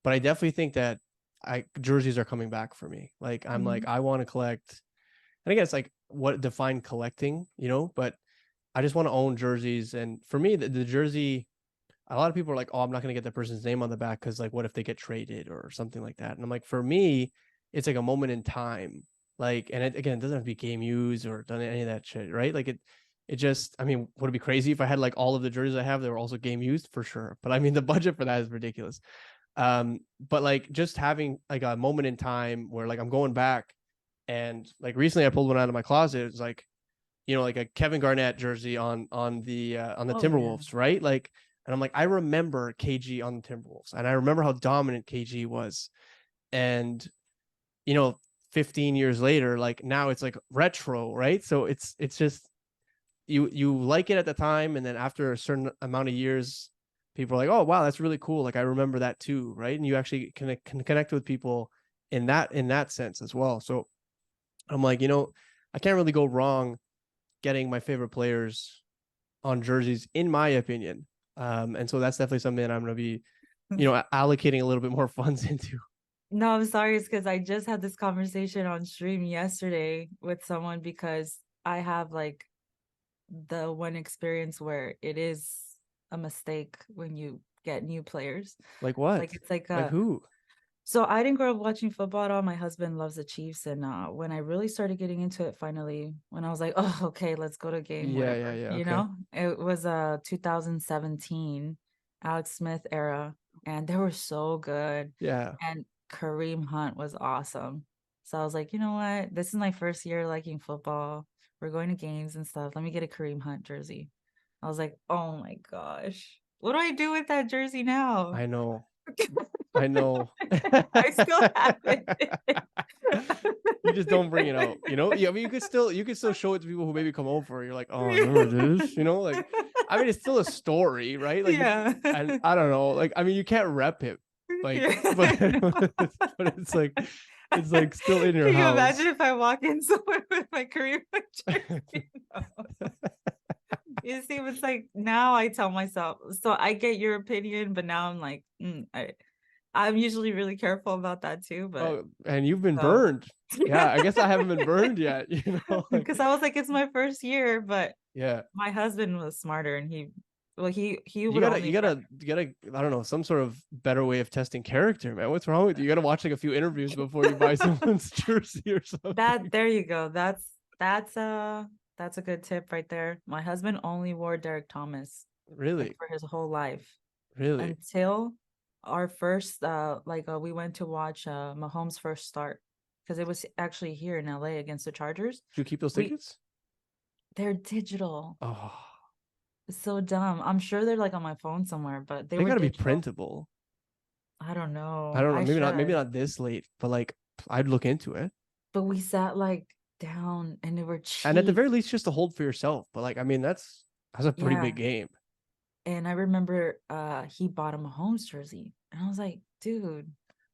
But I definitely think that I jerseys are coming back for me. Like I'm like Mhm. I want to collect, and again, it's like what define collecting, but I just want to own jerseys. And for me, the jersey, a lot of people are like, oh, I'm not going to get the person's name on the back because like what if they get traded or something like that. And I'm like, for me, it's like a moment in time. Like, and again, it doesn't have to be game used or done any of that shit, right? Like it just, I mean, would it be crazy if I had like all of the jerseys I have that were also game used? For sure, but I mean the budget for that is ridiculous. But like just having like a moment in time where like I'm going back, and like recently I pulled one out of my closet. It's like, like a Kevin Garnett jersey on the Oh yeah. Timberwolves, right? Like, and I'm like, I remember KG on the Timberwolves, and I remember how dominant KG was. And you know, 15 years later, like now it's like retro, right? So it's just you like it at the time, and then after a certain amount of years, people are like, oh wow, that's really cool. Like I remember that too, right? And you actually can connect with people in that sense as well. So I'm like, I can't really go wrong getting my favorite players on jerseys, in my opinion. And so that's definitely something that I'm going to be, allocating a little bit more funds into. No, I'm sorry. It's because I just had this conversation on stream yesterday with someone because I have like the one experience where it is a mistake when you get new players. Like what? Like it's like Like a who? So I didn't grow up watching football at all. My husband loves the Chiefs, and when I really started getting into it, finally, when I was like, "Oh, okay, let's go to a game, Yeah, yeah, whatever," yeah. Okay. it was 2017 Alex Smith era, and they were so good, Yeah. and Kareem Hunt was awesome. So I was like, you know what? This is my first year liking football. We're going to games and stuff. Let me get a Kareem Hunt jersey. I was like, oh my gosh, what do I do with that jersey now? I know. I know. I still have it. You just don't bring it out. Yeah, I mean, you could still show it to people who maybe come over. You're like, oh, remember this? Like, I mean, it's still a story, right? Like, Yeah. and I don't know, like, I mean, you can't rep it, like, Yeah, but I know. but it's like still in your Can you imagine house. if I walk in somewhere with my career jersey? No. You see, it's like now I tell myself, so I get your opinion, but now I'm like, I'm usually really careful about that too, but Oh, and you've been so burned. Yeah, I guess I haven't been burned yet. Like, because I was like, it's my first year, but yeah. my husband was smarter and he You would gotta, only you wear gotta, you gotta. I don't know, some sort of better way of testing character, man. What's wrong with you? You gotta watch like a few interviews before you buy someone's jersey or that. something. There you go. That's a good tip right there. My husband only wore Derek Thomas like Really, for his whole life really. until our first we went to watch Mahomes' first start because it was actually here in LA against the Chargers. Did you keep those We tickets? They're digital. Oh, It's so dumb. I'm sure they're like on my phone somewhere, but they they were gotta be digital. printable. I don't I know. don't know. I Maybe should. not this late, but like I'd look into it. But we sat like down and they were And at the cheap. very least, just to hold for yourself. But like, I mean, that's a pretty Yeah. big game. And I remember he bought a Mahomes jersey. And I was like, dude,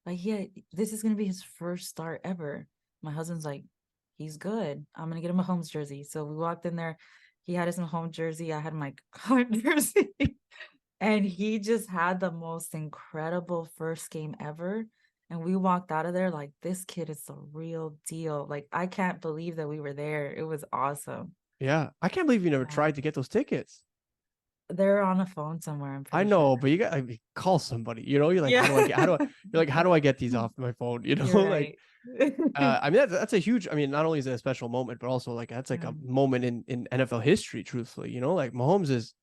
Like, yeah, this is gonna be his first start ever. My husband's like, he's good. I'm gonna get him a Holmes jersey. So we walked in there. He had his home jersey. I had my card jersey. And he just had the most incredible first game ever. And we walked out of there like, this kid is the real deal. Like, I can't believe that we were there. It was awesome. Yeah, I can't believe you never Yeah. tried to get those tickets. They're on a phone somewhere, I'm I pretty sure. know, but you got I mean, call somebody. You know, you're like, Yeah. how do I? You're like, how do I get these off my phone? You know, You're like, right. I mean, that's a huge. I mean, not only is it a special moment, but also like that's like Yeah. a moment in NFL history. Truthfully, you know, like Mahomes is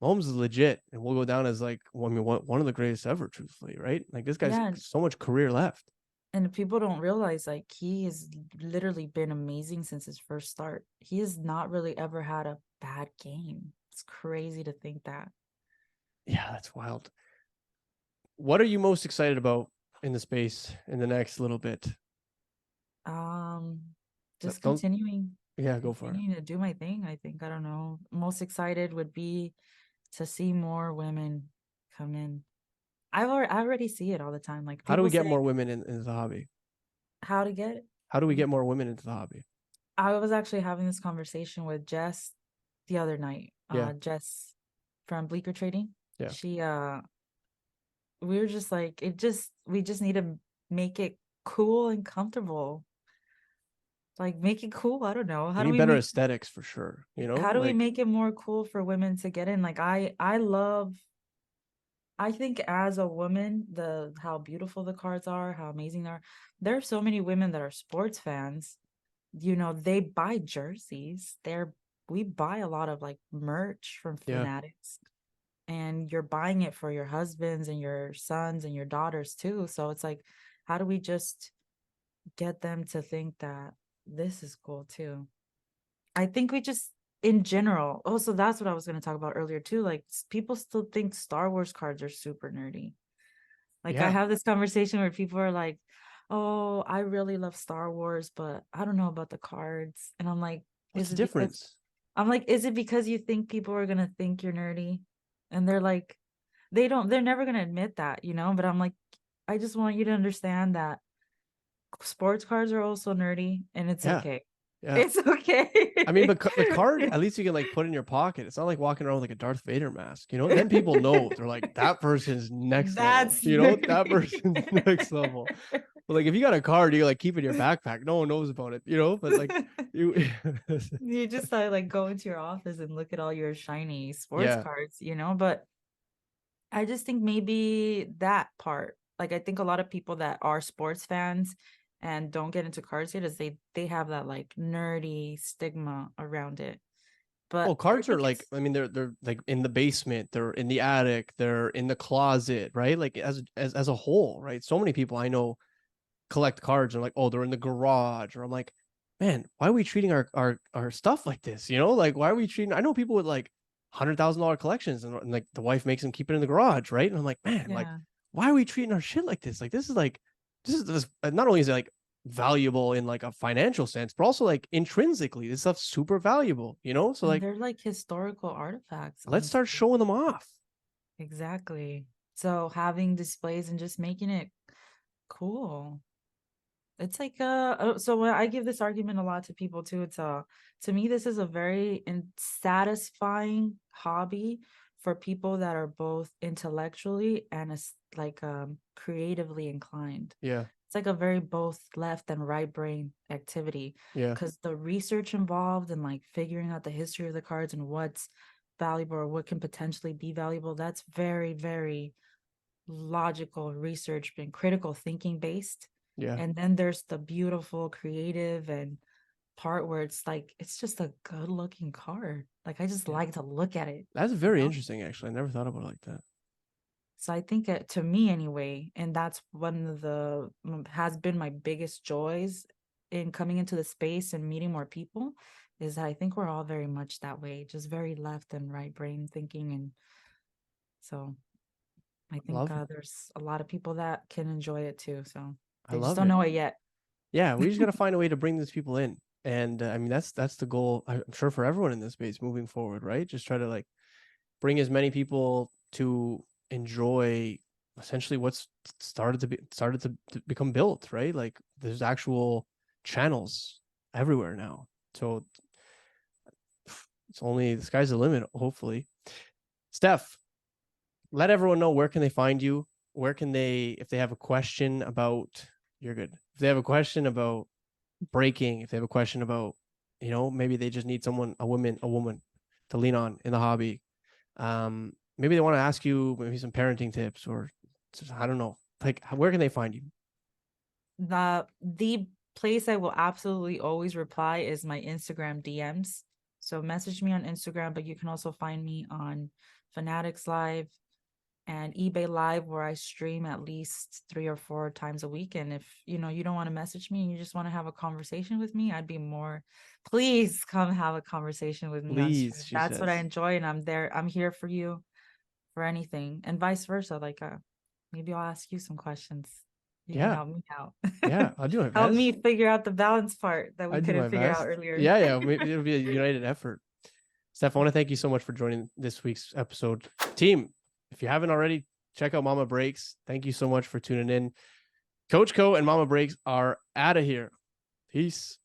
legit, and will go down as like well, I mean, one of the greatest ever. Truthfully, right? Like this guy's Yeah. so much career left. And people don't realize like he has literally been amazing since his first start. He has not really ever had a bad game. It's crazy to think that. Yeah, that's wild. What are you most excited about in the space in the next little bit? Um, just Don't yeah, go for it. continuing to do my thing. I think I don't know. Most excited would be to see more women come in. I already see it all the time. Like How do people we get say more women in the hobby? how to get it. How do we get more women into the hobby? I was actually having this conversation with Jess the other night. Yeah, Jess from Bleecker Trading. yeah. She we were just like we just need to make it cool and comfortable. Like make it cool. I don't know. We need better aesthetics for sure. You know, How do we like make it more cool for women to get in? Like I think as a woman, the how beautiful the cards are, how amazing they are. There are so many women that are sports fans. You know, they buy jerseys. We buy a lot of like merch from yeah, Fanatics, and you're buying it for your husbands and your sons and your daughters too. So it's like, how do we just get them to think that this is cool too? I think we just in general. Also, that's what I was going to talk about earlier too. Like people still think Star Wars cards are super nerdy. Like I yeah. have this conversation where people are like, "Oh, I really love Star Wars, but I don't know about the cards." And I'm like, What's "Is the it because difference? is it because you think people are going to think you're nerdy?" And they're like, they're never going to admit that, you know, but I'm like, I just want you to understand that sports cards are also nerdy and it's Yeah, okay. yeah. It's okay. I mean, but the card, at least you can like put in your pocket. It's not like walking around with like a Darth Vader mask, you know? Then people know they're like, that person's next level, That's you know? That nerdy. person's next level. But like, if you got a card, you like keep it in your backpack. No one knows about it, you know? But like, you, You just like go into your office and look at all your shiny sports yeah, cards, you know? But I just think maybe that part, like I think a lot of people that are sports fans and don't get into cards yet is they have that like nerdy stigma around it. well, But I cards are think like, it's I mean, they're like in the basement, they're in the attic, they're in the closet, right? Like as a whole, right? So many people I know collect cards and like, oh, they're in the garage, or I'm like, man, why are we treating our stuff like this? You know, like why are we treating? I know people with like $100,000 collections, and like the wife makes them keep it in the garage, right? And I'm like, man, like yeah. why are we treating our shit like this? Like this is this. Not only is it like valuable in like a financial sense, but also like intrinsically, this stuff's super valuable. You know, so And like they're like historical artifacts, let's start honestly. showing them off. Exactly. So having displays and just making it cool. It's like so when I give this argument a lot to people too, it's to me this is a very satisfying hobby for people that are both intellectually and creatively inclined. Yeah, It's like a very both left and right brain activity yeah, because the research involved and like figuring out the history of the cards and what's valuable or what can potentially be valuable, that's very, very logical research and critical thinking based. yeah. And then there's the beautiful creative and part where it's like it's just a good looking card. Like I just Yeah. like to look at it, That's you very know? interesting. Actually, I never thought about it like that. So I think to me anyway, and that's one of the has been my biggest joys in coming into the space and meeting more people is that I think we're all very much that way, just very left and right brain thinking. And so I I think love it. there's a lot of people that can enjoy it too. So I they just love don't it. know it yet. Yeah, we just got to find a way to bring these people in. And I mean, that's the goal. I'm sure for everyone in this space moving forward, right? Just try to like bring as many people to enjoy. essentially what's started to become built, right? Like there's actual channels everywhere now. So it's only the sky's the limit, hopefully. Steph, let everyone know where can they find you? Where can they, if they have a question about, you're good. If they have a question about breaking, if they have a question about, maybe they just need someone, a woman to lean on in the hobby. Maybe they want to ask you maybe some parenting tips or just, I don't know. Like, where can they find you? The place I will absolutely always reply is my Instagram DMs. So message me on Instagram, but you can also find me on Fanatics Live and eBay Live, where I stream at least 3 or 4 times a week. And if you don't want to message me and you just want to have a conversation with me, I'd be more, please come have a conversation with me on Please, stream. she That's what I says. enjoy, and I'm here for you for anything, and vice versa. Like maybe I'll ask you some questions. You can Yeah. help me out. Yeah. I'll do my Help best. me figure out the balance part that we I do my couldn't figure out best. earlier. Yeah. Yeah. It'll be a united effort. Steph, I want to thank you so much for joining this week's episode. Team, if you haven't already, check out Mama Breaks. Thank you so much for tuning in. Coach Co and Mama Breaks are out of here. Peace.